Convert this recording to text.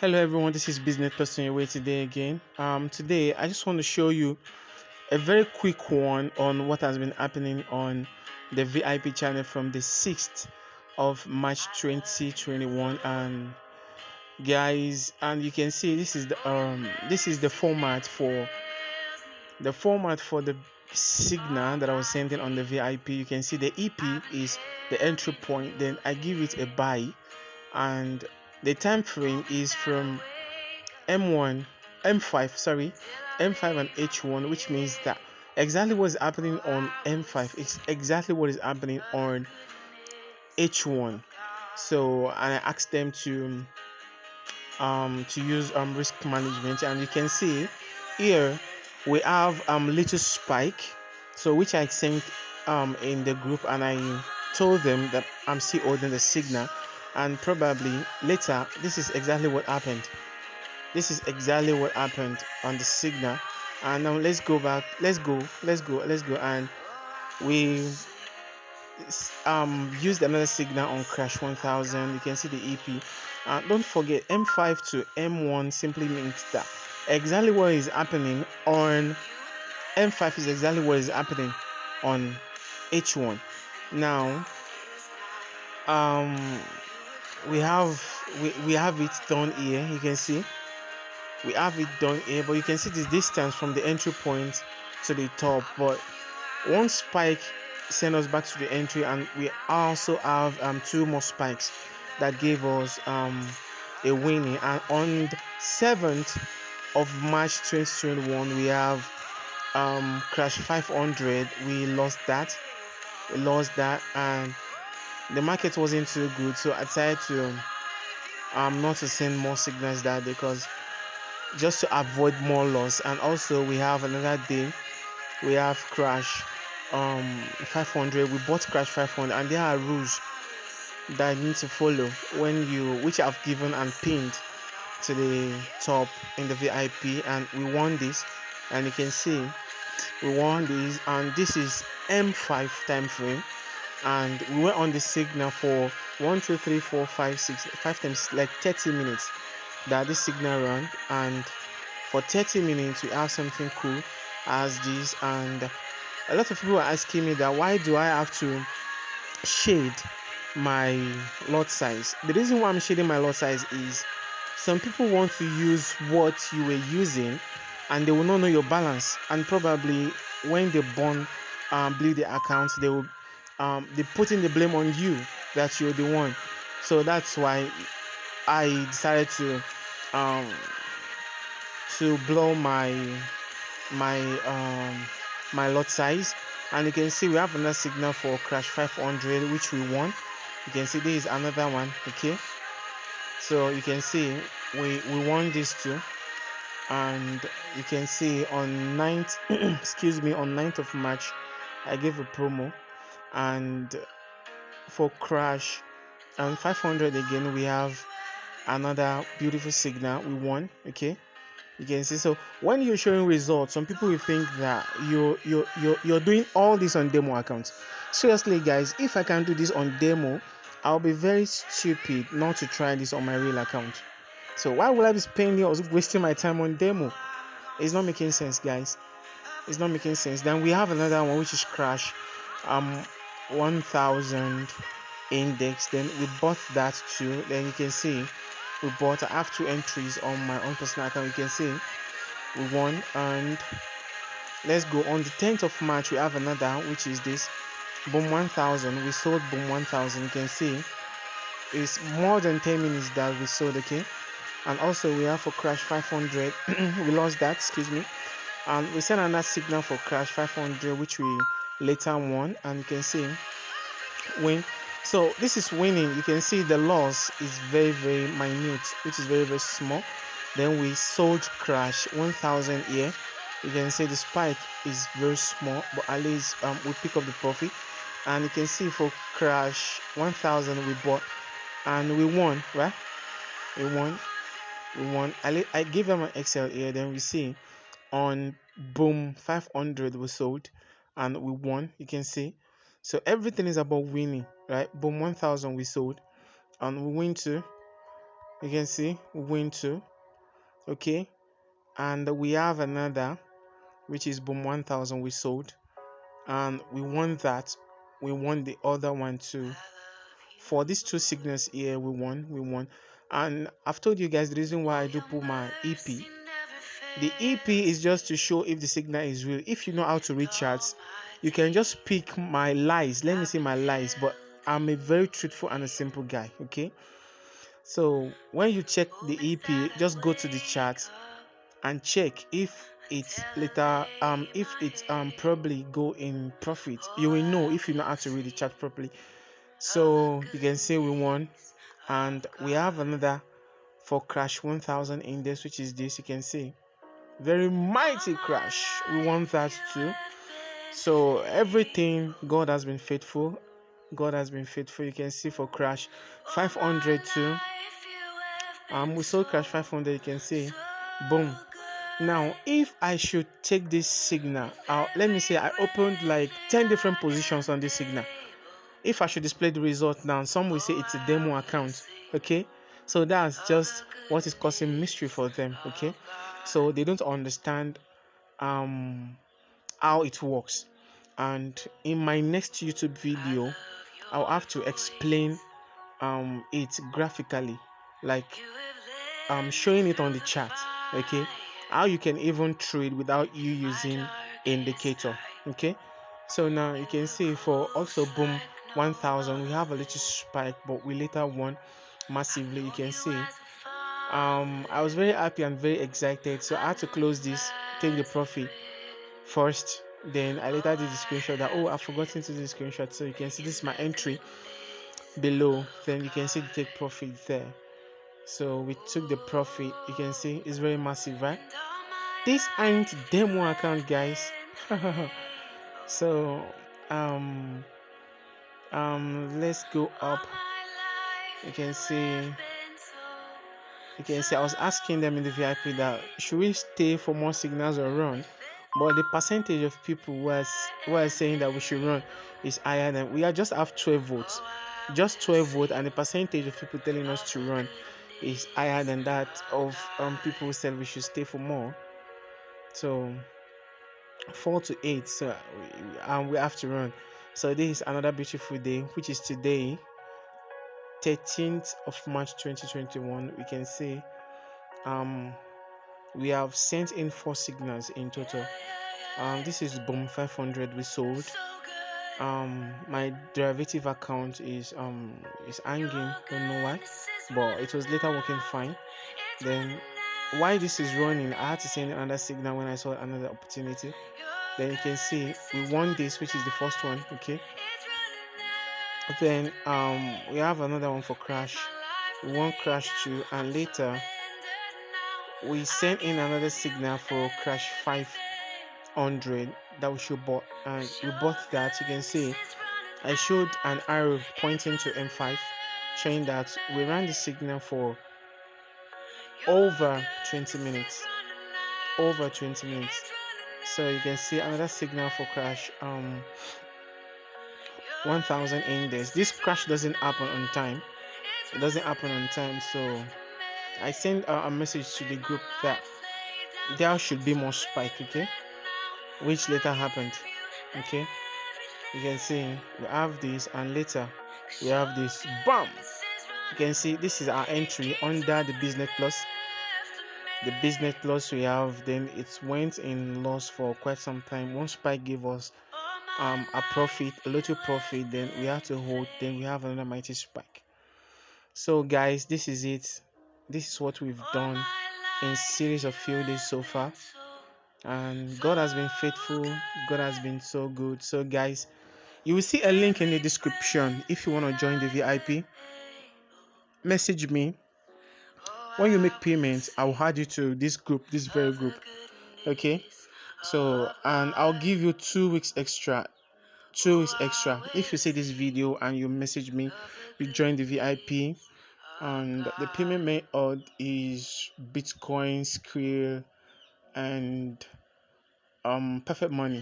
Hello everyone, this is Business Person Your Way today again. Today I just want to show you a very quick one on what has been happening on the VIP channel from the 6th of March 2021. And guys, and you can see this is the format for the signal that I was sending on the VIP. You can see the EP is the entry point, then I give it a buy, and the time frame is from M1, M5, sorry, M5 and H1, which means that exactly what is happening on M5 is exactly what is happening on H1. So, and I asked them to use risk management, and you can see here we have little spike, so which I sent in the group, and I told them that I'm still holding the signal, and probably later this is exactly what happened. This is exactly what happened on the signal. And now let's go back. Let's go. And we used another signal on crash 1000. You can see the EP. Don't forget, M5 to M1 simply means that exactly what is happening on M5 is exactly what is happening on H1. Now, um, we have we have it done here. You can see we have it done here, but you can see the distance from the entry point to the top. But one spike sent us back to the entry, and we also have two more spikes that gave us a winning. And on the 7th of March 2021, we have crash 500. We lost that, and the market wasn't too good, so I decided to not to send more signals that day, because just to avoid more loss. And also we have another day, we have crash 500. We bought crash 500, and there are rules that you need to follow when you which I've given and pinned to the top in the VIP. And we won this, and you can see we won this, and this is M5 time frame, and we were on the signal for 5 times, like 30 minutes that this signal run. And for 30 minutes we have something cool as this. And a lot of people are asking me that why do I have to shade my lot size. The reason why I'm shading my lot size is some people want to use what you were using, and they will not know your balance, and probably when they bleed the accounts, they putting the blame on you, that you're the one. So that's why I decided um to blow my um my lot size. And you can see we have another signal for crash 500, which we won. You can see this is another one. Okay, so you can see we won this too. And you can see on 9th excuse me, on 9th of March I gave a promo, and for crash and 500 again we have another beautiful signal. We won. Okay, you can see. So when you're showing results, some people will think that you're doing all this on demo accounts. Seriously guys, if I can do this on demo, I'll be very stupid not to try this on my real account. So why would I be spending or wasting my time on demo? It's not making sense, guys. It's not making sense. Then we have another one, which is crash 1000 index. Then we bought that too. Then you can see I have two entries on my own personal account. You can see we won. And let's go on the 10th of March. We have another, which is this boom 1000. We sold boom 1000. You can see it's more than 10 minutes that we sold. Okay, and also we have for crash 500. We lost that, excuse me. And we sent another signal for crash 500, which we later won. And you can see win. So this is winning. You can see the loss is very very minute, which is very very small. Then we sold crash 1000 here. You can see the spike is very small, but at least we pick up the profit. And you can see for crash 1000 we bought, and we won, right? We won we won. I gave them an Excel here. Then we see on boom 500 we sold, and we won. You can see. So everything is about winning, right? Boom 1000 we sold, and we win too. You can see win 2. Okay, and we have another which is boom 1000 we sold, and we won that. We won the other one too. For these two signals here, we won. And I've told you guys the reason why I do pull my EP. The EP is just to show if the signal is real. If you know how to read charts, you can just pick my lies. Let me say my lies, but I'm a very truthful and a simple guy. Okay, so when you check the EP, just go to the chart and check if it's probably go in profit. You will know if you know how to read the chart properly. So you can say we won, and we have another for crash 1000 index, which is this. You can see very mighty crash. We won that too. So everything, God has been faithful. God has been faithful. You can see for crash 500 too. We sold crash 500. You can see boom. Now if I should take this signal out, let me say I opened like 10 different positions on this signal. If I should display the result now, some will say it's a demo account. Okay, so that's just what is causing mystery for them. Okay, so they don't understand um how it works. And in my next YouTube video, I'll have to explain it graphically, like showing it on the chart. Okay, how you can even trade without you using indicator. Okay, so now you can see for also boom 1000 we have a little spike, but we later won massively. You can see I was very happy and very excited, so I had to close this, take the profit first. Then I later did the screenshot that, oh, I've forgotten to do the screenshot. So you can see this is my entry below. Then you can see the take profit there. So we took the profit. You can see it's very massive, right? This ain't demo account, guys. So um let's go up. You can see I was asking them in the VIP that should we stay for more signals or run, but the percentage of people who are saying that we should run is higher than we are. Just have 12 votes, just 12 votes, and the percentage of people telling us to run is higher than that of people who said we should stay for more. So 4 to 8, so we have to run. So this is another beautiful day, which is today, 13th of March 2021. We can see we have sent in 4 signals in total. This is boom 500 we sold. My derivative account is hanging, don't know why, but it was later working fine. Then why this is running, I had to send another signal when I saw another opportunity. Then you can see we won this, which is the first one. Okay, then we have another one for crash. We won crash 2, and later we sent in another signal for crash 500 that we should bought, and we bought that. You can see I showed an arrow pointing to M5, showing that we ran the signal for over 20 minutes. So you can see another signal for crash 1000 index. This crash doesn't happen on time. It doesn't happen on time. So I sent a message to the group that there should be more spike. Okay, which later happened. Okay, you can see we have this, and later we have this. Bam! You can see this is our entry under the business plus. The business plus we have, then it went in loss for quite some time. One spike gave us a profit, a little profit, then we have to hold, then we have another mighty spike. So guys, this is it. This is what we've done in series of few days so far, and God has been faithful. God has been so good. So guys, you will see a link in the description if you want to join the VIP. Message me. When you make payments, I'll add you to this group, this very group. Okay, so and I'll give you 2 weeks extra. 2 weeks extra if you see this video and you message me, you join the VIP. And the payment method is Bitcoin, Skrill, and Perfect Money.